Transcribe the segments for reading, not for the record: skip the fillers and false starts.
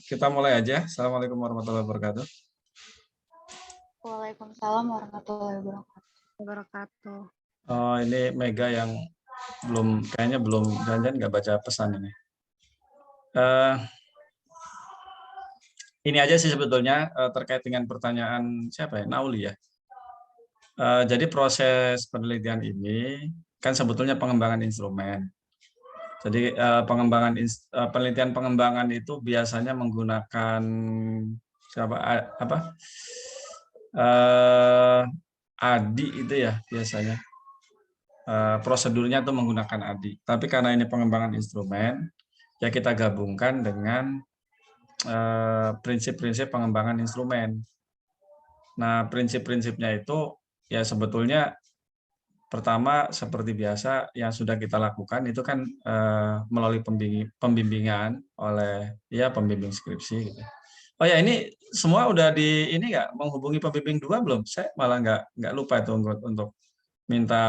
Kita mulai aja. Assalamualaikum warahmatullahi wabarakatuh. Waalaikumsalam warahmatullahi wabarakatuh. Oh, ini Mega yang kayaknya belum jangan nggak baca pesan ini. Eh, ini aja sih sebetulnya terkait dengan pertanyaan siapa ya, Nauli ya. Jadi proses penelitian ini kan sebetulnya pengembangan instrumen. Jadi penelitian pengembangan itu biasanya menggunakan siapa apa eh, ADI itu ya biasanya. Prosedurnya itu menggunakan ADI. Tapi karena ini pengembangan instrumen, ya kita gabungkan dengan prinsip-prinsip pengembangan instrumen. Nah, prinsip-prinsipnya itu ya sebetulnya pertama seperti biasa yang sudah kita lakukan itu kan melalui pembimbingan oleh ya pembimbing skripsi gitu. Oh ya, ini semua udah di ini nggak menghubungi pembimbing dua belum? Saya malah nggak lupa itu untuk minta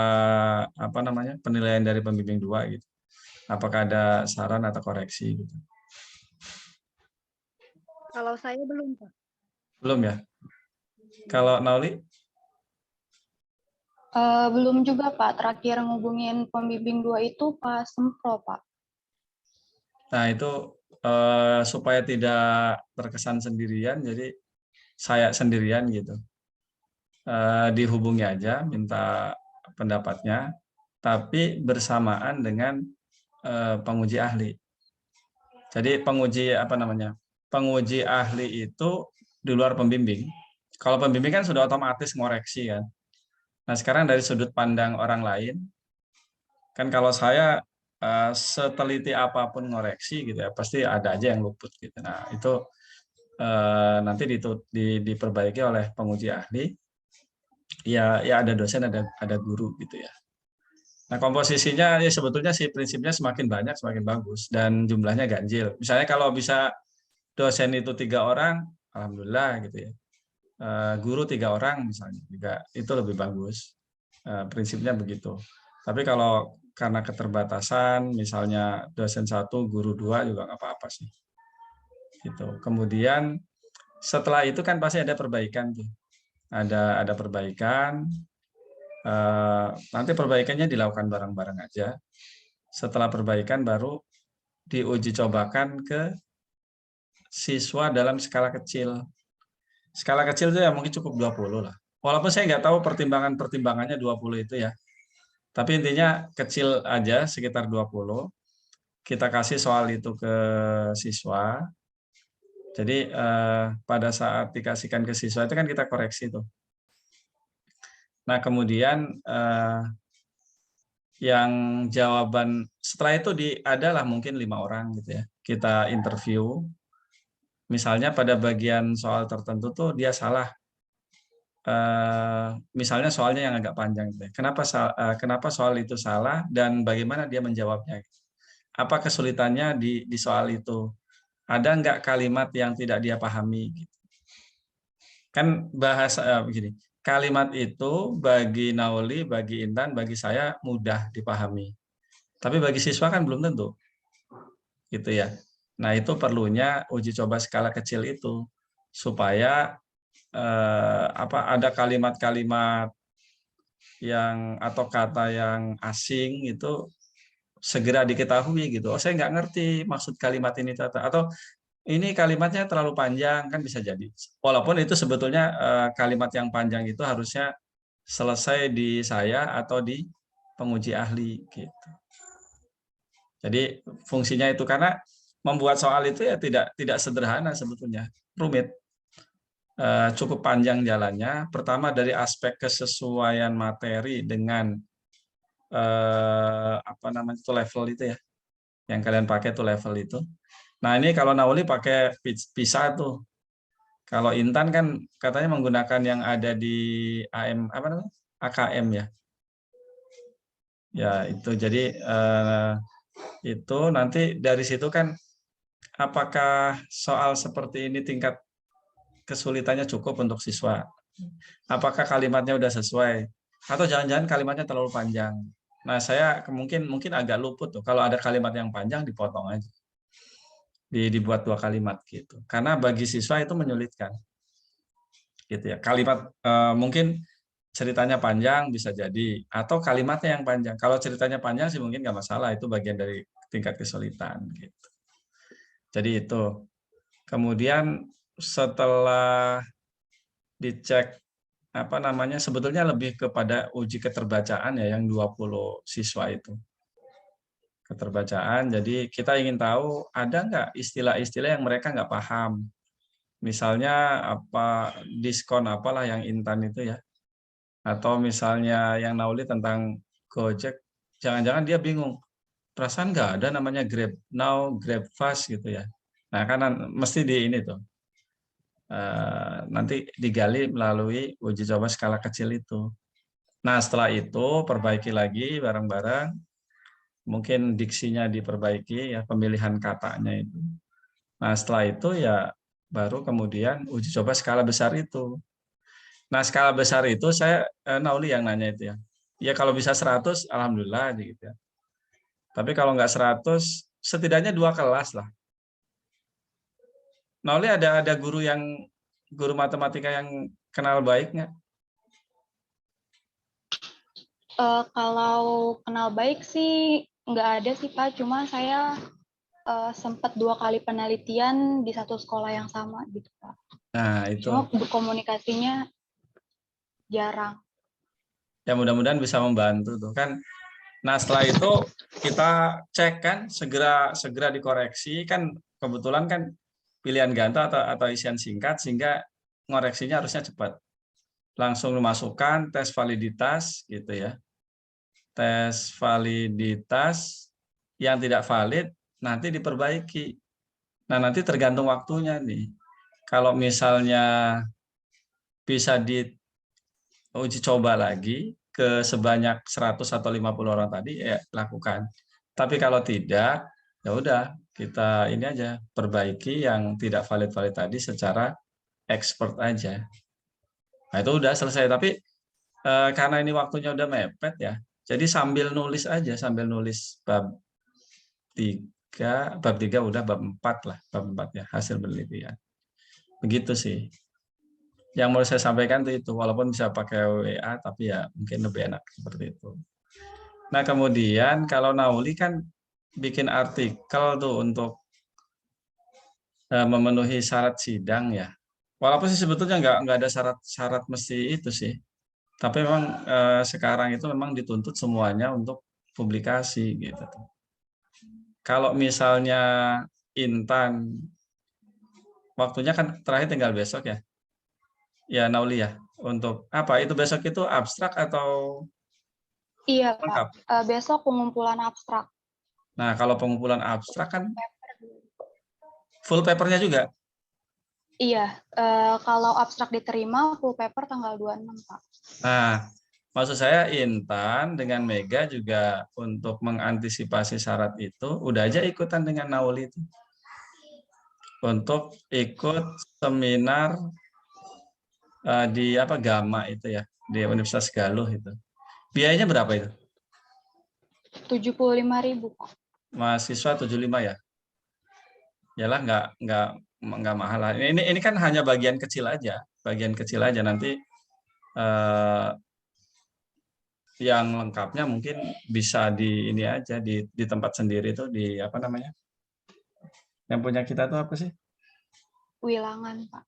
apa namanya penilaian dari pembimbing dua gitu. Apakah ada saran atau koreksi gitu? Kalau saya belum, Pak. Belum ya? Kalau Nauli? Belum juga, Pak. Terakhir ngubungin pembimbing 2 itu pas Sempro, Pak. Nah, itu supaya tidak terkesan sendirian, jadi saya sendirian gitu. Dihubungi aja, minta pendapatnya, tapi bersamaan dengan penguji ahli. Jadi penguji apa namanya? Penguji ahli itu di luar pembimbing. Kalau pembimbing kan sudah otomatis ngoreksi kan. Nah, sekarang dari sudut pandang orang lain, kan kalau saya seteliti apapun ngoreksi gitu ya, pasti ada aja yang luput gitu. Nah, itu nanti diperbaiki oleh penguji ahli. Ya ada dosen, ada guru gitu ya. Nah, komposisinya ya sebetulnya sih prinsipnya semakin banyak semakin bagus dan jumlahnya ganjil. Misalnya kalau bisa dosen itu 3 orang, alhamdulillah gitu ya. Guru 3 orang misalnya juga itu lebih bagus. Prinsipnya begitu. Tapi kalau karena keterbatasan, misalnya dosen 1, guru 2 juga nggak apa-apa sih. Gitu. Kemudian setelah itu kan pasti ada perbaikan tuh. Ada perbaikan. Nanti perbaikannya dilakukan bareng-bareng aja. Setelah perbaikan baru diuji cobakan ke siswa dalam skala kecil. Skala kecil itu ya mungkin cukup 20 lah. Walaupun saya nggak tahu pertimbangannya 20 itu ya. Tapi intinya kecil aja, sekitar 20. Kita kasih soal itu ke siswa. Jadi pada saat dikasihkan ke siswa itu kan kita koreksi tuh. Nah kemudian yang jawaban setelah itu adalah mungkin 5 orang gitu ya. Kita interview. Misalnya pada bagian soal tertentu tuh dia salah. Misalnya soalnya yang agak panjang gitu ya. Kenapa soal itu salah dan bagaimana dia menjawabnya? Apa kesulitannya di soal itu? Ada nggak kalimat yang tidak dia pahami? Kan bahasa begini, kalimat itu bagi Nauli, bagi Intan, bagi saya mudah dipahami. Tapi bagi siswa kan belum tentu, gitu ya. Nah itu perlunya uji coba skala kecil itu supaya ada kalimat-kalimat yang atau kata yang asing itu segera diketahui gitu. Oh saya nggak ngerti maksud kalimat ini atau ini kalimatnya terlalu panjang kan bisa jadi. Walaupun itu sebetulnya kalimat yang panjang itu harusnya selesai di saya atau di penguji ahli gitu. Jadi fungsinya itu karena membuat soal itu ya tidak sederhana sebetulnya, rumit. Cukup panjang jalannya. Pertama dari aspek kesesuaian materi dengan apa namanya itu level itu ya, yang kalian pakai tuh level itu. Nah ini kalau Nauli pakai PISA tuh. Kalau Intan kan katanya menggunakan yang ada di AM apa namanya AKM ya. Ya itu jadi itu nanti dari situ kan apakah soal seperti ini tingkat kesulitannya cukup untuk siswa? Apakah kalimatnya udah sesuai? Atau jangan-jangan kalimatnya terlalu panjang? Nah, saya mungkin agak luput tuh. Kalau ada kalimat yang panjang dipotong aja. dibuat 2 kalimat gitu. Karena bagi siswa itu menyulitkan. Gitu ya. Kalimat mungkin ceritanya panjang bisa jadi, atau kalimatnya yang panjang. Kalau ceritanya panjang sih mungkin nggak masalah, itu bagian dari tingkat kesulitan gitu. Jadi itu. Kemudian setelah dicek apa namanya, sebetulnya lebih kepada uji keterbacaan ya yang 20 siswa itu. Keterbacaan, jadi kita ingin tahu ada nggak istilah-istilah yang mereka nggak paham. Misalnya apa diskon apalah yang Intan itu ya. Atau misalnya yang Nauli tentang Gojek, jangan-jangan dia bingung. Perasaan nggak ada namanya Grab Now, Grab Fast gitu ya. Nah kan mesti di ini tuh. Nanti digali melalui uji coba skala kecil itu. Nah setelah itu perbaiki lagi bareng-bareng, mungkin diksinya diperbaiki ya, pemilihan katanya itu. Nah setelah itu ya baru kemudian uji coba skala besar itu. Nah skala besar itu saya Nauli yang nanya itu ya. Ya kalau bisa 100 alhamdulillah gitu ya. Tapi kalau nggak 100 setidaknya 2 kelas lah. Nauli ada guru matematika yang kenal baik nggak? Kalau kenal baik sih nggak ada sih Pak, cuma saya sempat 2 kali penelitian di satu sekolah yang sama gitu Pak. Nah itu. Cuma berkomunikasinya jarang. Ya mudah-mudahan bisa membantu tuh kan. Nah setelah itu kita cek kan, segera dikoreksi kan, kebetulan kan pilihan ganda atau isian singkat sehingga ngoreksinya harusnya cepat. Langsung memasukkan tes validitas gitu ya. Tes validitas yang tidak valid nanti diperbaiki. Nah nanti tergantung waktunya nih. Kalau misalnya bisa diuji coba lagi ke sebanyak 100 atau 50 orang tadi ya lakukan. Tapi kalau tidak ya udah kita ini aja perbaiki yang tidak valid-valid tadi secara expert aja. Nah itu udah selesai. Tapi karena ini waktunya udah mepet ya, jadi sambil nulis aja, sambil nulis bab 3 udah, bab 4 lah, bab 4 ya hasil penelitian. Begitu sih. Yang mau saya sampaikan itu walaupun bisa pakai WA tapi ya mungkin lebih enak seperti itu. Nah kemudian kalau Nauli kan bikin artikel tuh untuk memenuhi syarat sidang ya. Walaupun sih sebetulnya nggak ada syarat mesti itu sih. Tapi memang sekarang itu memang dituntut semuanya untuk publikasi gitu. Kalau misalnya Intan, waktunya kan terakhir tinggal besok ya. Ya Nauli ya. Untuk apa? Itu besok itu abstrak atau Iya Pak, lengkap? besok pengumpulan abstrak. Nah, kalau pengumpulan abstrak kan full papernya juga. Iya, kalau abstrak diterima full paper tanggal 26 Pak. Nah, maksud saya Intan dengan Mega juga untuk mengantisipasi syarat itu, udah aja ikutan dengan Nauli itu. Untuk ikut seminar di apa Gama itu ya, di Universitas Galuh itu. Biayanya berapa itu? 75.000 Pak. Mahasiswa 75 ya? Yalah nggak mahal lah. Ini kan hanya bagian kecil aja, nanti eh, yang lengkapnya mungkin bisa di ini aja di tempat sendiri tuh di apa namanya? Yang punya kita tuh apa sih? Wilangan Pak.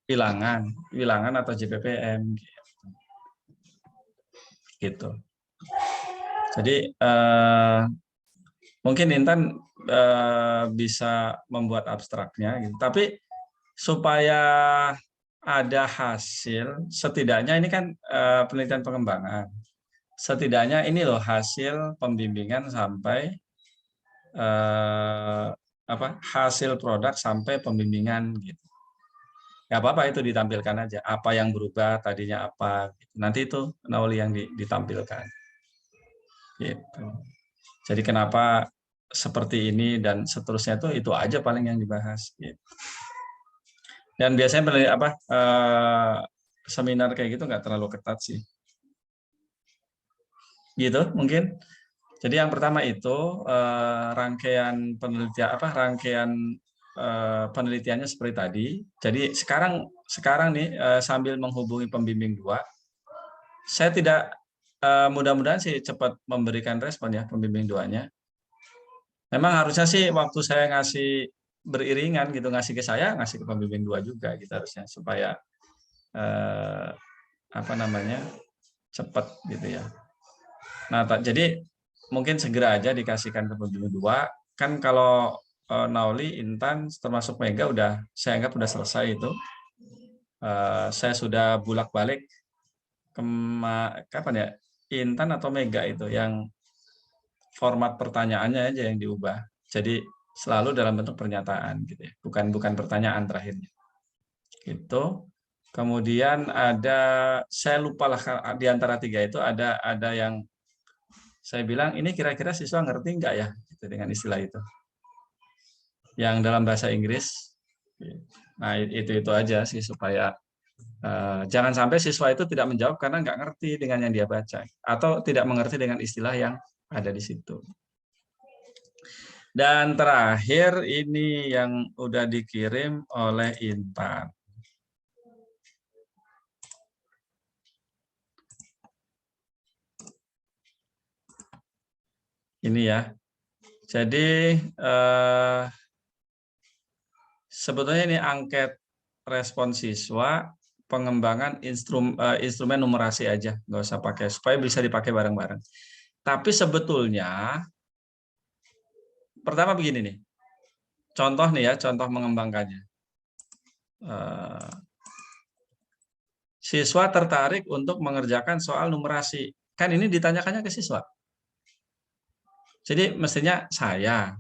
Wilangan atau JPPM gitu. Jadi mungkin Intan bisa membuat abstraknya gitu. Tapi supaya ada hasil, setidaknya ini kan penelitian pengembangan. Setidaknya ini loh hasil pembimbingan sampai apa hasil produk sampai pembimbingan gitu. Ya apa-apa itu ditampilkan aja. Apa yang berubah tadinya apa. Gitu. Nanti itu Nauli yang ditampilkan. Gitu. Jadi kenapa seperti ini dan seterusnya itu aja paling yang dibahas. Gitu. Dan biasanya seminar kayak gitu nggak terlalu ketat sih. Gitu mungkin. Jadi yang pertama itu rangkaian penelitian rangkaian penelitiannya seperti tadi. Jadi sekarang nih sambil menghubungi pembimbing 2, saya tidak mudah-mudahan sih cepat memberikan respon ya pembimbing 2-nya. Memang harusnya sih waktu saya ngasih beriringan gitu, ngasih ke saya, ngasih ke pembimbing 2 juga gitu harusnya supaya apa namanya cepat gitu ya. Nah, jadi mungkin segera aja dikasihkan ke pembimbing 2. Kan kalau Nauli, Intan, termasuk Mega saya anggap udah selesai itu. Saya sudah bulak-balik kapan ya? Intan atau Mega itu yang format pertanyaannya aja yang diubah. Jadi selalu dalam bentuk pernyataan gitu ya. Bukan pertanyaan terakhirnya. Gitu. Kemudian saya lupa lah di antara 3 itu ada yang saya bilang ini kira-kira siswa ngerti nggak ya gitu, dengan istilah itu. Yang dalam bahasa Inggris. Nah, itu aja sih supaya jangan sampai siswa itu tidak menjawab karena nggak ngerti dengan yang dia baca atau tidak mengerti dengan istilah yang ada di situ. Dan terakhir ini yang udah dikirim oleh Intan. Ini ya. Jadi sebetulnya ini angket respon siswa pengembangan instrumen numerasi aja, nggak usah pakai supaya bisa dipakai bareng-bareng. Tapi sebetulnya pertama begini nih, contoh nih ya, contoh mengembangkannya. Siswa tertarik untuk mengerjakan soal numerasi, kan ini ditanyakannya ke siswa. Jadi mestinya saya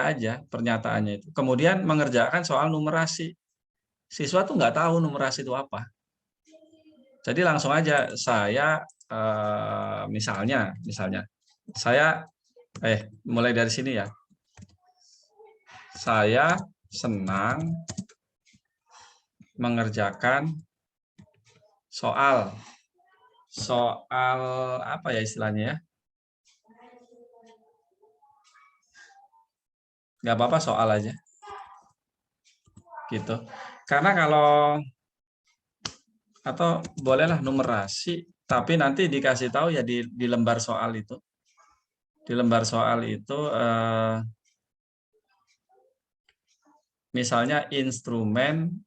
aja pernyataannya itu. Kemudian mengerjakan soal numerasi. Siswa tuh nggak tahu numerasi itu apa. Jadi langsung aja saya misalnya saya mulai dari sini ya. Saya senang mengerjakan soal apa ya istilahnya ya? Nggak apa-apa soal aja. Gitu. Karena atau bolehlah numerasi, tapi nanti dikasih tahu ya di lembar soal itu. Di lembar soal itu misalnya instrumen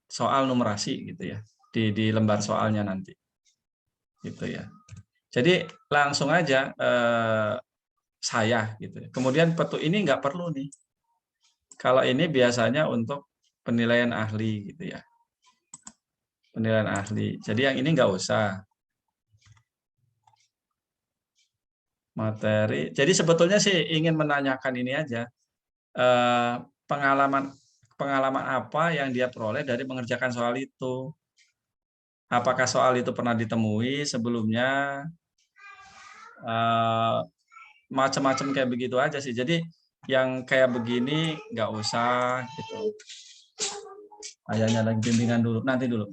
soal numerasi gitu ya. Di lembar soalnya nanti. Gitu ya. Jadi langsung aja saya gitu. Kemudian petu ini nggak perlu nih. Kalau ini biasanya untuk penilaian ahli gitu ya. Penilaian ahli. Jadi yang ini nggak usah. Materi. Jadi sebetulnya sih ingin menanyakan ini aja. Pengalaman apa yang dia peroleh dari mengerjakan soal itu. Apakah soal itu pernah ditemui sebelumnya? Macam-macam kayak begitu aja sih. Jadi yang kayak begini nggak usah gitu. Ayahnya lagi bimbingan dulu. Nanti dulu.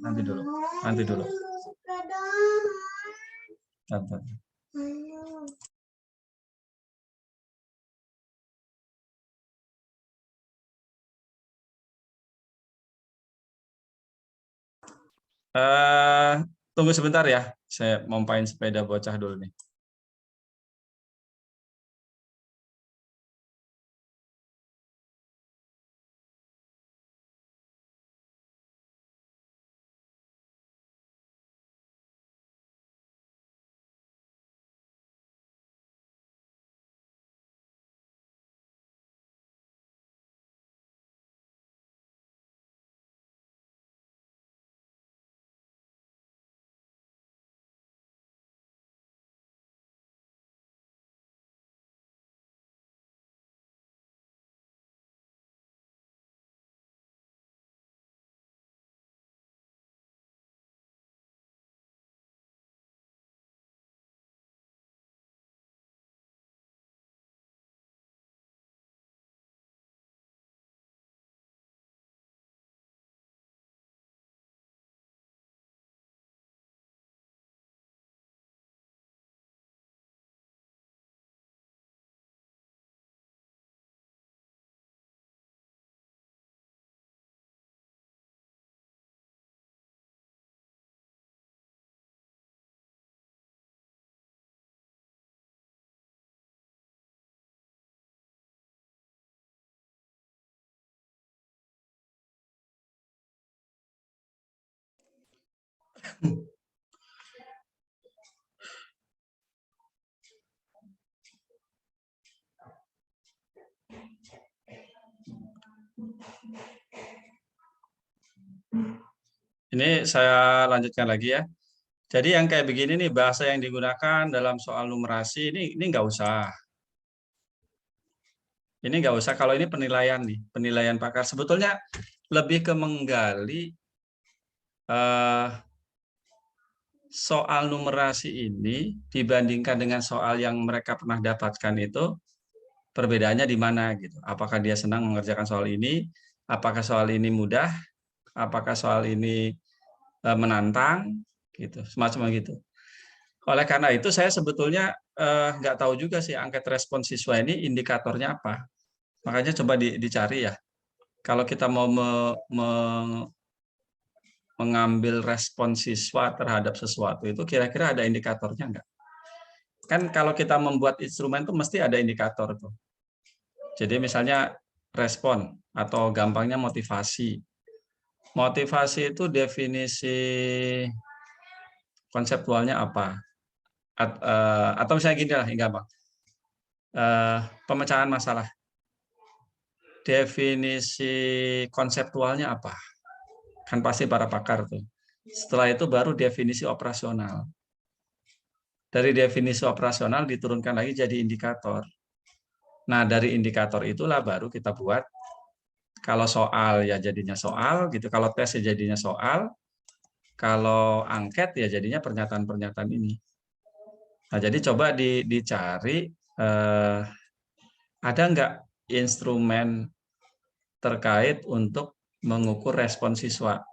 Tunggu sebentar ya. Saya mau main sepeda bocah dulu nih. Ini saya lanjutkan lagi ya. Jadi yang kayak begini nih, bahasa yang digunakan dalam soal numerasi ini nggak usah. Ini nggak usah, kalau ini penilaian nih, penilaian pakar. Sebetulnya lebih ke menggali soal numerasi ini dibandingkan dengan soal yang mereka pernah dapatkan itu, perbedaannya di mana gitu. Apakah dia senang mengerjakan soal ini, apakah soal ini mudah, apakah soal ini menantang, gitu, semacam gitu. Oleh karena itu saya sebetulnya nggak tahu juga sih angket respon siswa ini indikatornya apa. Makanya coba dicari ya. Kalau kita mau mengambil respon siswa terhadap sesuatu itu kira-kira ada indikatornya nggak? Kan kalau kita membuat instrumen itu mesti ada indikator tuh. Jadi misalnya respon atau gampangnya motivasi. Motivasi itu definisi konseptualnya apa? Atau misalnya gini lah, gampang. Pemecahan masalah. Definisi konseptualnya apa? Kan pasti para pakar tuh. Setelah itu baru definisi operasional. Dari definisi operasional diturunkan lagi jadi indikator. Nah, dari indikator itulah baru kita buat, kalau soal ya jadinya soal, gitu. Kalau tes ya jadinya soal, kalau angket ya jadinya pernyataan-pernyataan ini. Nah, jadi coba dicari, ada nggak instrumen terkait untuk mengukur respon siswa.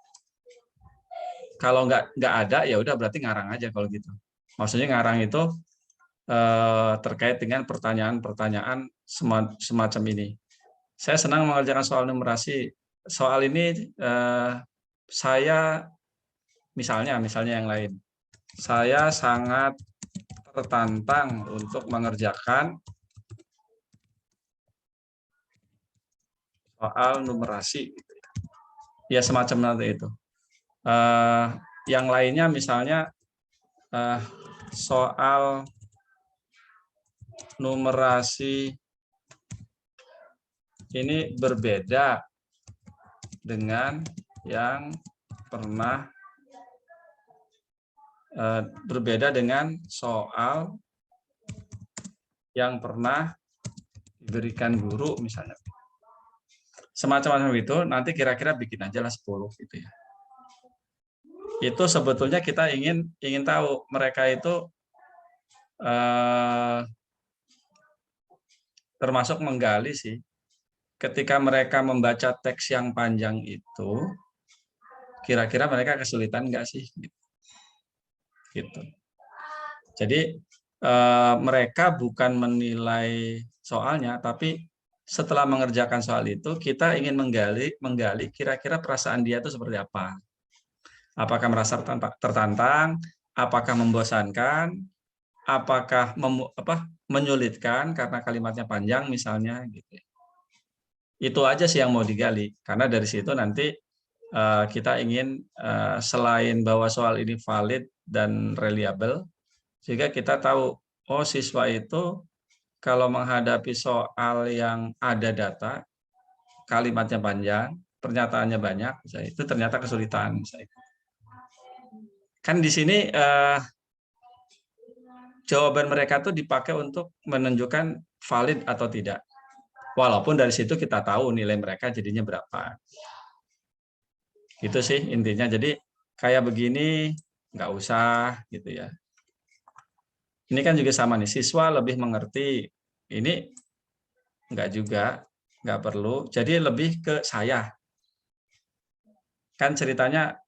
Kalau nggak ada, ya udah berarti ngarang aja kalau gitu. Maksudnya ngarang itu terkait dengan pertanyaan-pertanyaan semacam ini. Saya senang mengerjakan soal numerasi. Soal ini saya misalnya yang lain. Saya sangat tertantang untuk mengerjakan soal numerasi. Ya semacam nanti itu. Yang lainnya misalnya soal numerasi ini berbeda dengan yang pernah berbeda dengan soal yang pernah diberikan guru misalnya. Semacam itu, nanti kira-kira bikin aja lah 10 gitu ya. Itu sebetulnya kita ingin tahu mereka itu termasuk menggali sih. Ketika mereka membaca teks yang panjang itu, kira-kira mereka kesulitan nggak sih? Gitu. Jadi mereka bukan menilai soalnya, tapi setelah mengerjakan soal itu, kita ingin menggali kira-kira perasaan dia itu seperti apa. Apakah merasa tertantang, apakah membosankan, apakah menyulitkan karena kalimatnya panjang misalnya gitu. Itu aja sih yang mau digali, karena dari situ nanti kita ingin selain bahwa soal ini valid dan reliable, sehingga kita tahu, oh siswa itu kalau menghadapi soal yang ada data, kalimatnya panjang, pernyataannya banyak, itu ternyata kesulitan. Kan di sini jawaban mereka tuh dipakai untuk menunjukkan valid atau tidak. Walaupun dari situ kita tahu nilai mereka jadinya berapa. Gitu sih intinya. Jadi kayak begini nggak usah gitu ya. Ini kan juga sama nih, siswa lebih mengerti. Ini nggak juga, nggak perlu. Jadi lebih ke saya. Kan ceritanya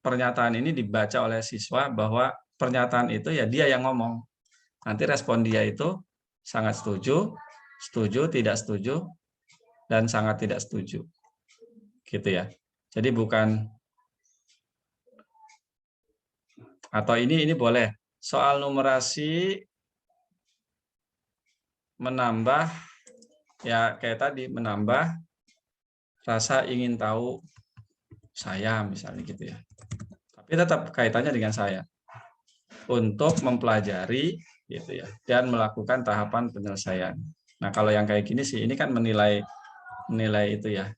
pernyataan ini dibaca oleh siswa bahwa pernyataan itu ya dia yang ngomong. Nanti respon dia itu sangat setuju, setuju, tidak setuju, dan sangat tidak setuju. Gitu ya. Jadi bukan, atau ini boleh. Soal numerasi menambah, ya kayak tadi, menambah rasa ingin tahu saya misalnya gitu ya. Tapi Ini tetap kaitannya dengan saya untuk mempelajari gitu ya dan melakukan tahapan penyelesaian. Nah, kalau yang kayak gini sih ini kan menilai itu ya.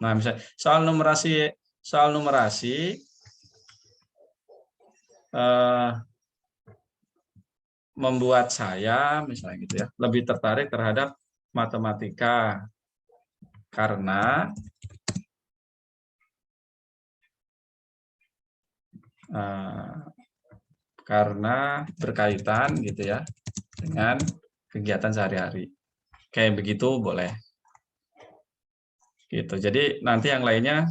Nah, misalnya soal numerasi membuat saya misalnya gitu ya lebih tertarik terhadap matematika karena berkaitan gitu ya dengan kegiatan sehari-hari. Kayak begitu boleh. Gitu. Jadi nanti yang lainnya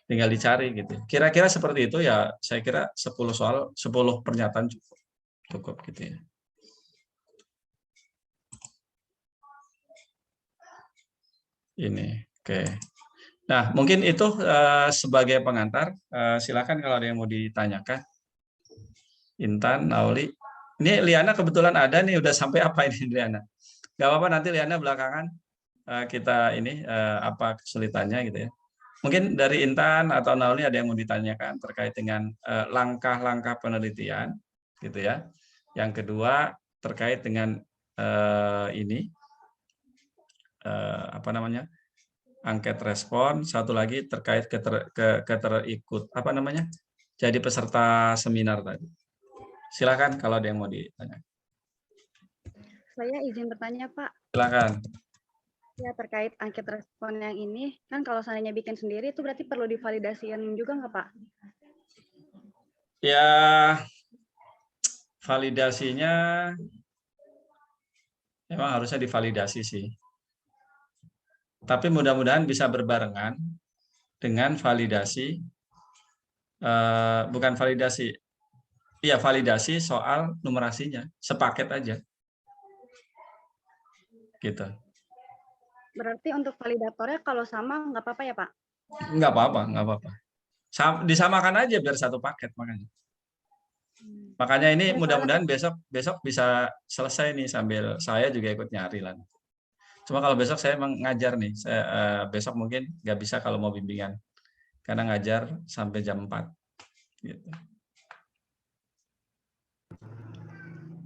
tinggal dicari gitu. Kira-kira seperti itu ya, saya kira 10 soal, 10 pernyataan cukup gitu ya. Ini, oke. Nah, mungkin itu sebagai pengantar. Silakan kalau ada yang mau ditanyakan. Intan, Nauli. Ini Liana kebetulan ada nih, udah sampai apa ini Liana? Gak apa-apa, nanti Liana belakangan kita ini apa kesulitannya gitu ya. Mungkin dari Intan atau Nauli ada yang mau ditanyakan terkait dengan langkah-langkah penelitian, gitu ya. Yang kedua terkait dengan ini apa namanya angket respon. Satu lagi terkait keterikut apa namanya jadi peserta seminar tadi. Silakan kalau ada yang mau ditanya. Saya izin bertanya, Pak. Silakan. Ya, terkait angket respon yang ini, kan kalau seandainya bikin sendiri itu berarti perlu divalidasikan juga nggak, Pak? Ya, validasinya memang harusnya divalidasi sih. Tapi mudah-mudahan bisa berbarengan dengan validasi, bukan validasi, iya validasi soal numerasinya, sepaket aja. Gitu. Berarti untuk validatornya kalau sama nggak apa-apa ya, Pak? Nggak apa-apa, nggak apa-apa. Disamakan aja biar satu paket makanya. Makanya ini mudah-mudahan besok bisa selesai nih sambil saya juga ikut nyari lah. Cuma kalau besok saya emang ngajar nih, saya, besok mungkin nggak bisa kalau mau bimbingan, karena ngajar sampai jam 4. Gitu.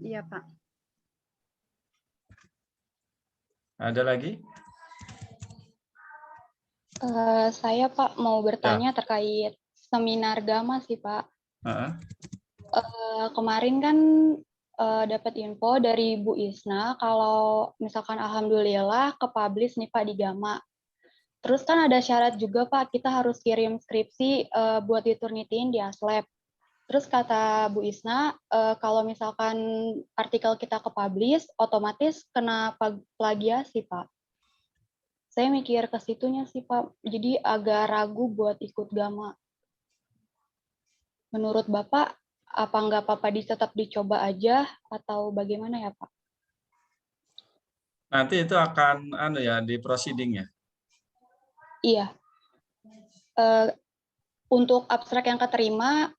Iya, Pak. Ada lagi? Saya Pak mau bertanya terkait seminar Gama sih Pak. Kemarin kan dapat info dari Bu Isna kalau misalkan alhamdulillah ke-publish nih Pak di Gama. Terus kan ada syarat juga Pak, kita harus kirim skripsi buat diturnitin di Aslab. Terus kata Bu Isna, kalau misalkan artikel kita ke-publish, otomatis kena plagiasi Pak. Saya mikir ke situnya sih Pak, jadi agak ragu buat ikut Gama. Menurut Bapak, apa nggak apa-apa tetap dicoba aja atau bagaimana ya Pak? Nanti itu akan di proceeding ya? Iya. Untuk abstrak yang keterima,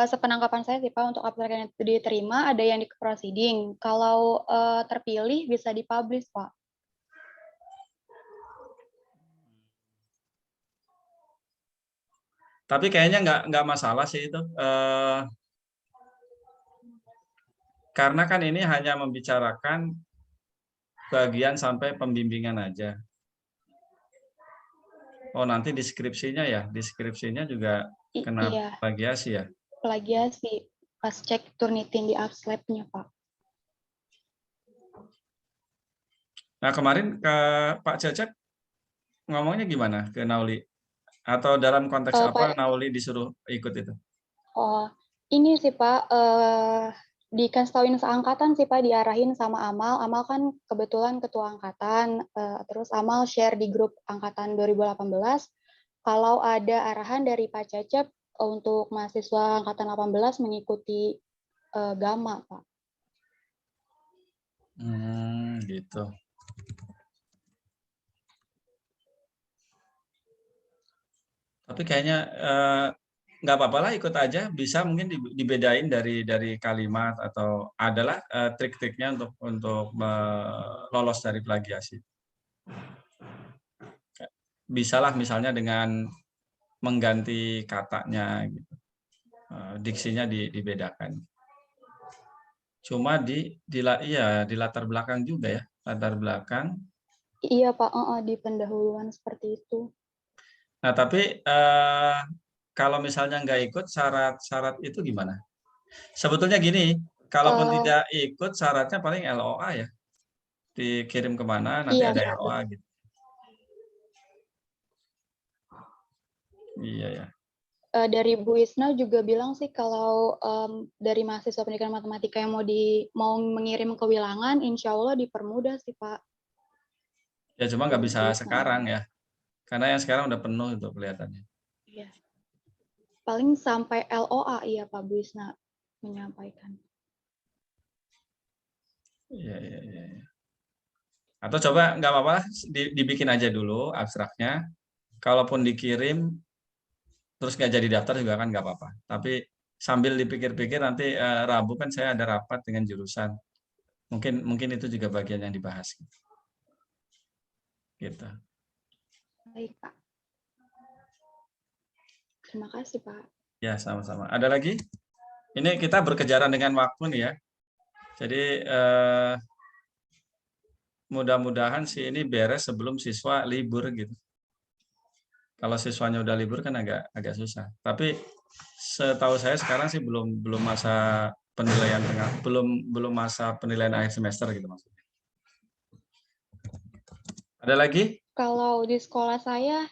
sepenangkapan saya sih Pak, untuk abstrak yang diterima ada yang di proceeding. Kalau terpilih bisa dipublish Pak. Tapi kayaknya nggak masalah sih itu. Karena kan ini hanya membicarakan bagian sampai pembimbingan aja. Oh, nanti deskripsinya ya? Deskripsinya juga kena plagiasi ya? Plagiasi. Pas cek Turnitin di Aslab-nya, Pak. Nah, kemarin ke Pak Cecep ngomongnya gimana ke Nauli? Atau dalam konteks apa Nauli disuruh ikut itu? Oh, ini sih Pak, dikasih tauin seangkatan sih Pak, diarahin sama Amal. Amal kan kebetulan ketua angkatan, terus Amal share di grup angkatan 2018. Kalau ada arahan dari Pak Cecep untuk mahasiswa angkatan 18 mengikuti Gama, Pak. Gitu. Tapi kayaknya nggak apa-apa lah ikut aja, bisa mungkin dibedain dari kalimat atau adalah trik-triknya untuk lolos dari plagiasi. bisalah misalnya dengan mengganti katanya gitu. Diksinya dibedakan. Cuma di latar belakang juga ya, latar belakang. Iya Pak, di pendahuluan seperti itu. Nah, tapi kalau misalnya nggak ikut syarat-syarat itu gimana? Sebetulnya gini, kalaupun tidak ikut syaratnya paling LOA ya. Dikirim kemana nanti Iya ada Pak. LOA gitu. Iya ya. Dari Bu Isna juga bilang sih kalau dari mahasiswa pendidikan matematika yang mau mengirim ke Wilangan, insya Allah dipermudah sih Pak. Ya cuma nggak bisa Bu Isna. sekarang ya. Karena yang sekarang udah penuh itu kelihatannya. Iya. Paling sampai LOA iya Pak Bu Isna menyampaikan. Iya, iya, iya. Atau coba nggak apa-apa, dibikin aja dulu abstraknya. Kalaupun dikirim terus nggak jadi daftar juga kan nggak apa-apa. Tapi sambil dipikir-pikir nanti Rabu kan saya ada rapat dengan jurusan. Mungkin itu juga bagian yang dibahas. Gitu. Baik Pak. Terima kasih Pak. Ya sama-sama. Ada lagi? Ini kita berkejaran dengan waktu nih ya. Jadi mudah-mudahan sih ini beres sebelum siswa libur gitu. Kalau siswanya udah libur kan agak susah. Tapi setahu saya sekarang sih belum masa penilaian belum masa penilaian akhir semester gitu maksudnya. Ada lagi? Kalau di sekolah saya,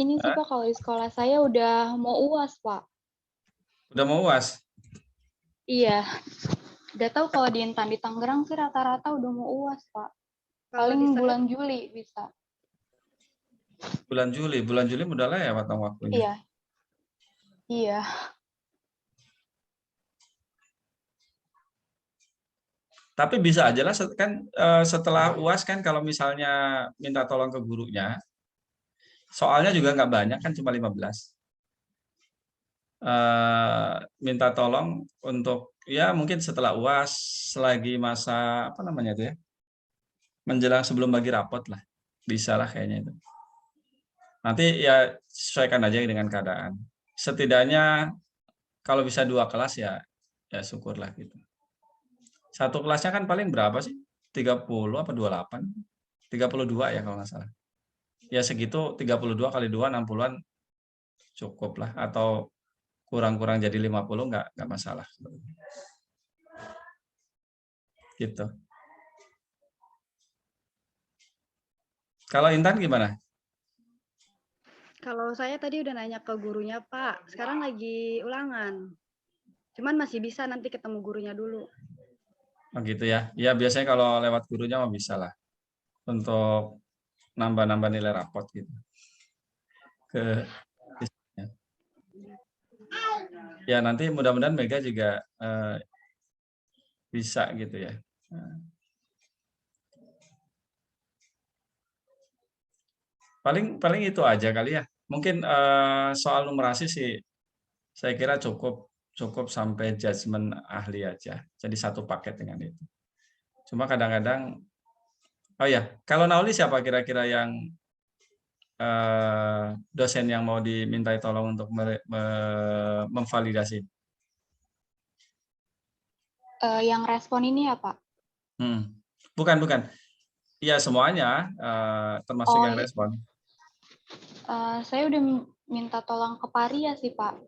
ini sih Pak, kalau di sekolah saya udah mau UAS Pak. Udah mau UAS? Iya. Gak tahu kalau di Intan di Tangerang sih rata-rata udah mau UAS Pak. Paling bulan Juli bisa. Bulan Juli udah lewat waktunya. Iya. Iya. Tapi bisa aja lah kan setelah UAS kan kalau misalnya minta tolong ke gurunya, soalnya juga nggak banyak kan cuma 15. Minta tolong untuk ya mungkin setelah UAS selagi masa apa namanya itu ya, menjelang sebelum bagi rapot lah, bisa lah kayaknya itu. Nanti ya sesuaikan aja dengan keadaan. Setidaknya kalau bisa 2 kelas ya syukurlah gitu. Satu kelasnya kan paling berapa sih? 30 apa 28? 32 ya kalau nggak salah. Ya segitu 32 kali 2 60-an cukup lah, atau kurang-kurang jadi 50 nggak masalah. Gitu. Kalau Intan gimana? Kalau saya tadi udah nanya ke gurunya, Pak. Sekarang lagi ulangan. Cuman masih bisa nanti ketemu gurunya dulu. Oh gitu ya. Ya biasanya kalau lewat gurunya mah bisa lah. Untuk nambah-nambah nilai rapot gitu. Ya nanti mudah-mudahan Mega juga bisa gitu ya. Paling itu aja kali ya. Mungkin soal numerasi sih saya kira cukup sampai judgement ahli aja. Jadi satu paket dengan itu. Cuma kadang-kadang, oh ya, kalau Nauli siapa kira-kira yang dosen yang mau dimintai tolong untuk memvalidasi? Yang respon ini ya Pak? Bukan. Iya semuanya, termasuk yang respon. Saya udah minta tolong ke Paria sih Pak.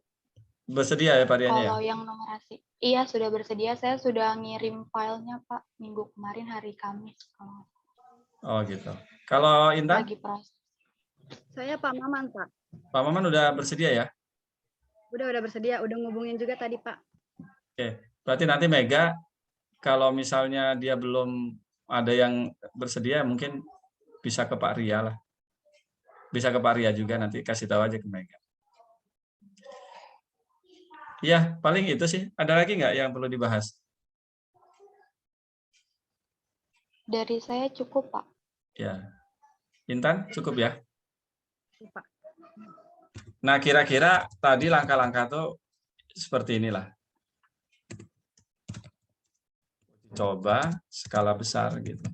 Bersedia ya Parianya ya? Kalau yang numerasi. Iya sudah bersedia. Saya sudah ngirim filenya Pak minggu kemarin hari Kamis. Oh gitu. Kalau Intan? Lagi proses. Saya Pak Maman, Pak. Pak Maman udah bersedia ya? Udah bersedia. Udah ngubungin juga tadi, Pak. Oke. Berarti nanti Mega, kalau misalnya dia belum ada yang bersedia, mungkin bisa ke Pak Ria lah. Bisa ke Pak Ria juga, nanti kasih tahu aja ke Mega. Ya, paling itu sih. Ada lagi nggak yang perlu dibahas? Dari saya cukup, Pak. Ya. Intan, cukup ya? Pak. Nah, kira-kira tadi langkah-langkah tuh seperti inilah. Coba skala besar gitu.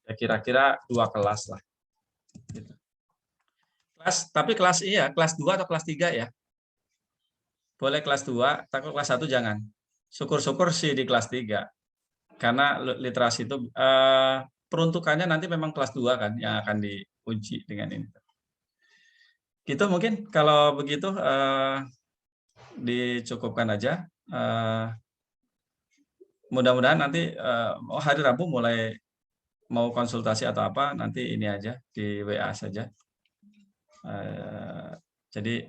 Ya kira-kira 2 kelas lah. Tapi kelas iya, kelas 2 atau kelas 3 ya. Boleh kelas 2, takut kelas 1 jangan. Syukur-syukur sih di kelas 3. Karena literasi itu peruntukannya nanti memang kelas 2 kan yang akan diuji dengan ini. Gitu mungkin kalau begitu dicukupkan aja. Mudah-mudahan nanti hari Rabu mulai mau konsultasi atau apa nanti ini aja di WA saja. Jadi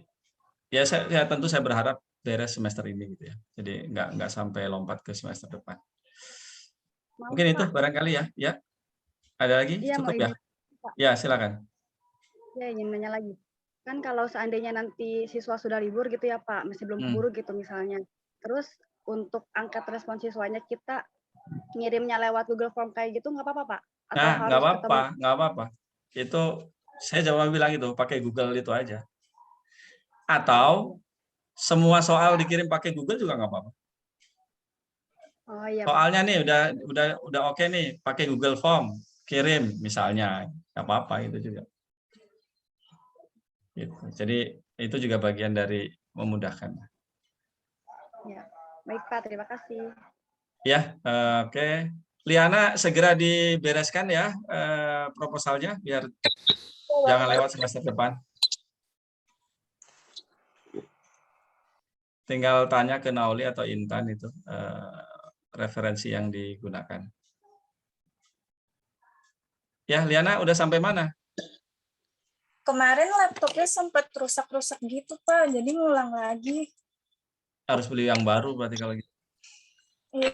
ya saya tentu saya berharap beres semester ini gitu ya. Jadi nggak sampai lompat ke semester depan. Maaf, Mungkin itu Pak. barangkali ya. Ya. Ada lagi? Iya, mau Cukup ya? izin, Pak. Ya, silakan. Ya, ingin nanya lagi. Kan kalau seandainya nanti siswa sudah libur gitu ya, Pak, masih belum keburu gitu misalnya. Terus untuk angkat respon siswanya kita ngirimnya lewat Google Form kayak gitu nggak apa-apa, Pak? Atau Nah, harus ketemu? nggak apa-apa. Itu saya jawab bilang itu pakai Google itu aja. Atau semua soal dikirim pakai Google juga nggak apa-apa. Oh iya, Pak. Soalnya nih udah oke nih pakai Google Form kirim misalnya nggak apa-apa itu juga. Gitu. Jadi itu juga bagian dari memudahkan. Ya. Baik, Pak. Terima kasih. Ya, oke. Liana segera dibereskan ya proposalnya biar jangan lewat semester depan. Tinggal tanya ke Nauli atau Intan itu referensi yang digunakan. Ya, Liana udah sampai mana? Kemarin laptopnya sempat rusak-rusak gitu, Pak. Jadi ngulang lagi. Harus beli yang baru berarti kalau gitu. Iya.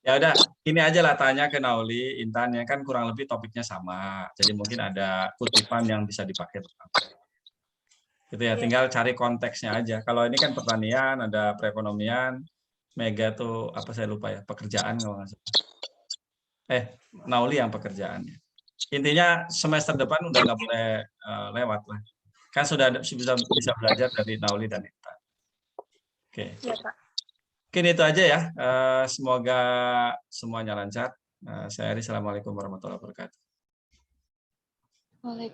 Ya udah, ini aja lah tanya ke Nauli, Intan ya kan kurang lebih topiknya sama. Jadi mungkin ada kutipan yang bisa dipakai. Gitu ya, tinggal cari konteksnya aja. Kalau ini kan pertanian, ada perekonomian, Mega tuh apa saya lupa ya, pekerjaan kalau nggak salah. Nauli yang pekerjaannya. Intinya semester depan udah nggak boleh lewat lah. Kan bisa belajar dari Nauli dan Intan. Oke. Iya, Pak. Mungkin itu aja ya. Semoga semuanya lancar. Saya Ari, assalamualaikum warahmatullahi wabarakatuh. Waalaikumsalam.